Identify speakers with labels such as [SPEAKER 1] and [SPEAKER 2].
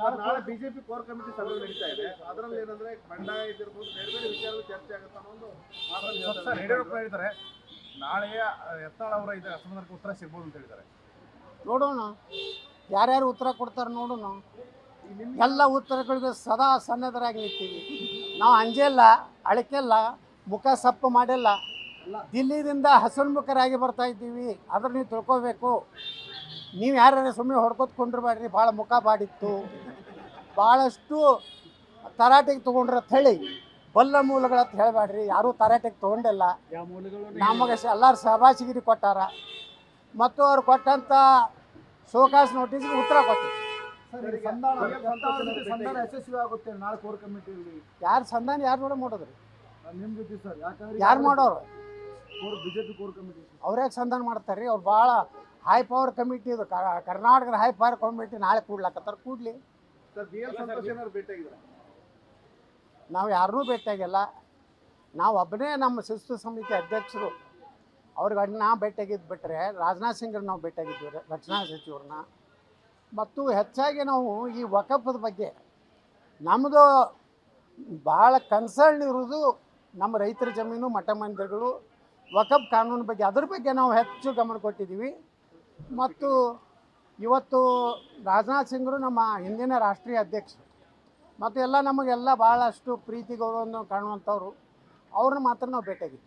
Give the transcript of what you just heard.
[SPEAKER 1] ನಾಳೆ BJP core committee ಸಭೆ ನಡೀತಾ ಇದೆ. ಅದರಲ್ಲಿ ಏನಂದ್ರೆ ಬಂಡಾಯ ಇದಿರ್ಬೋದು, ಬೇರೆ ಬೇರೆ ವಿಚಾರಗಳು ಚರ್ಚೆ ಆಗುತ್ತೆ ಅನ್ನೋ ಒಂದು
[SPEAKER 2] ಸರ್ ಯಡಿಯೂರಪ್ಪ ಹೇಳ್ತಾರೆ ನಾಳೆಯ ಯತ್ನಾಳ್ ಅವರ ಇದು ಅಸಮಾಧಾನಕ್ಕೆ ಉತ್ತರ ಸಿಗ್ಬೋದು ಅಂತ ಹೇಳಿದ್ದಾರೆ.
[SPEAKER 3] ನೋಡೋಣ ಯಾರ್ಯಾರು ಉತ್ತರ ಕೊಡ್ತಾರೆ ನೋಡೋಣ. ಎಲ್ಲ ಉತ್ತರಗಳಿಗೆ ಸದಾ ಸನ್ನದ್ಧರಾಗಿ ನಿಂತೀವಿ ನಾವು. ಅಂಜೆಲ್ಲ, ಅಳಕೆಲ್ಲ, ಮುಖ ಸಪ್ಪು ಮಾಡಿಲ್ಲ. ದಿಲ್ಲಿದಿಂದ ಹಸನ್ಮುಖರಾಗಿ ಬರ್ತಾ ಇದ್ದೀವಿ. ಅದ್ರ ನೀವು ತಿಳ್ಕೊಬೇಕು. ನೀವು ಯಾರ್ಯಾರು ಸುಮ್ಮನೆ ಹೊಡ್ಕೊತ್ಕೊಂಡಿರ್ಬೇಡ್ರಿ. ಭಾಳ ಮುಖ ಬಾಡಿತ್ತು, ಭಾಳಷ್ಟು ತರಾಟೆಗೆ ತೊಗೊಂಡ್ರೆ ಹೇಳಿ ಬಲ್ಲ ಮೂಲಗಳಂತ ಹೇಳಬೇಡ್ರಿ. ಯಾರೂ ತರಾಟೆಗೆ ತೊಗೊಂಡಿಲ್ಲ. ನಮಗೆ ಎಲ್ಲರೂ ಸಹಭಾಗಿಗಿರಿ ಕೊಟ್ಟಾರ ಮತ್ತು ಅವ್ರು ಕೊಟ್ಟಂಥ ಶೋಕಾಸ್ ನೋಟಿಸ್ಗೆ ಉತ್ತರ ಕೊಟ್ಟಿವಿ.
[SPEAKER 1] ಸಂಧಾನ ಯಶಸ್ವಿ ಆಗುತ್ತೆ ನಾಳೆ ಕೋರ್ ಕಮಿಟಿಯಲ್ಲಿ.
[SPEAKER 3] ಯಾರು ಸಂಧಾನ ಯಾರು ನೋಡಿ ಮಾಡೋದ್ರಿ?
[SPEAKER 1] ನಿಮ್ಮ ಜೊತೆ ಸರ್, ಯಾಕಂದ್ರೆ
[SPEAKER 3] ಯಾರು ಮಾಡೋರು?
[SPEAKER 1] ಬಿಜೆಪಿ ಕೋರ್ ಕಮಿಟಿ
[SPEAKER 3] ಅವ್ರ್ಯಾಕೆ ಸಂಧಾನ ಮಾಡ್ತಾರೆ ರೀ? ಅವ್ರು ಭಾಳ ಹೈ ಪವರ್ ಕಮಿಟಿ ಇದು. ಕರ್ನಾಟಕದ ಹೈ ಪವರ್ ಕಮಿಟಿ ನಾಳೆ ಕೂಡ್ಲಾಕತ್ತಾರೆ. Kudli.
[SPEAKER 1] Sir, B L Santosh ಏನಾದ್ರು ಭೇಟಿಯಾಗಿದ್ದಾರೆ?
[SPEAKER 3] ನಾವು ಯಾರನ್ನೂ ಭೇಟಿಯಾಗಿಲ್ಲ. ನಾವು ಒಬ್ಬನೇ ನಮ್ಮ ಶಿಸ್ತು ಸಮಿತಿ ಅಧ್ಯಕ್ಷರು. ಅವ್ರಿಗೆ ನಾ ಭೇಟಿಯಾಗಿದ್ದು ಬಿಟ್ಟರೆ ರಾಜನಾಥ್ ಸಿಂಗ್ರನ್ನ ನಾವು ಭೇಟಿಯಾಗಿದ್ವಿ, ರಕ್ಷಣಾ ಸಚಿವರನ್ನ. ಮತ್ತು ಹೆಚ್ಚಾಗಿ ನಾವು ಈ ವಕಫದ ಬಗ್ಗೆ ನಮ್ಮದು ಭಾಳ ಕನ್ಸರ್ನ್ ಇರೋದು ನಮ್ಮ ರೈತರ ಜಮೀನು, ಮಠ ಮಂದಿರಗಳು, ವಕಫ್ ಕಾನೂನು ಬಗ್ಗೆ. ಅದ್ರ ಬಗ್ಗೆ ನಾವು ಹೆಚ್ಚು ಗಮನ ಕೊಟ್ಟಿದ್ದೀವಿ. ಮತ್ತು ಇವತ್ತು ರಾಜನಾಥ್ ಸಿಂಗ್ರು ನಮ್ಮ ಹಿಂದಿನ ರಾಷ್ಟ್ರೀಯ ಅಧ್ಯಕ್ಷರು ಮತ್ತು ಎಲ್ಲ ನಮಗೆಲ್ಲ ಭಾಳಷ್ಟು ಪ್ರೀತಿ ಗೌರವವನ್ನು ಕಾಣುವಂಥವ್ರು. ಅವ್ರನ್ನ ಮಾತ್ರ ನಾವು ಭೇಟಿಯಾಗಿದ್ದೀವಿ.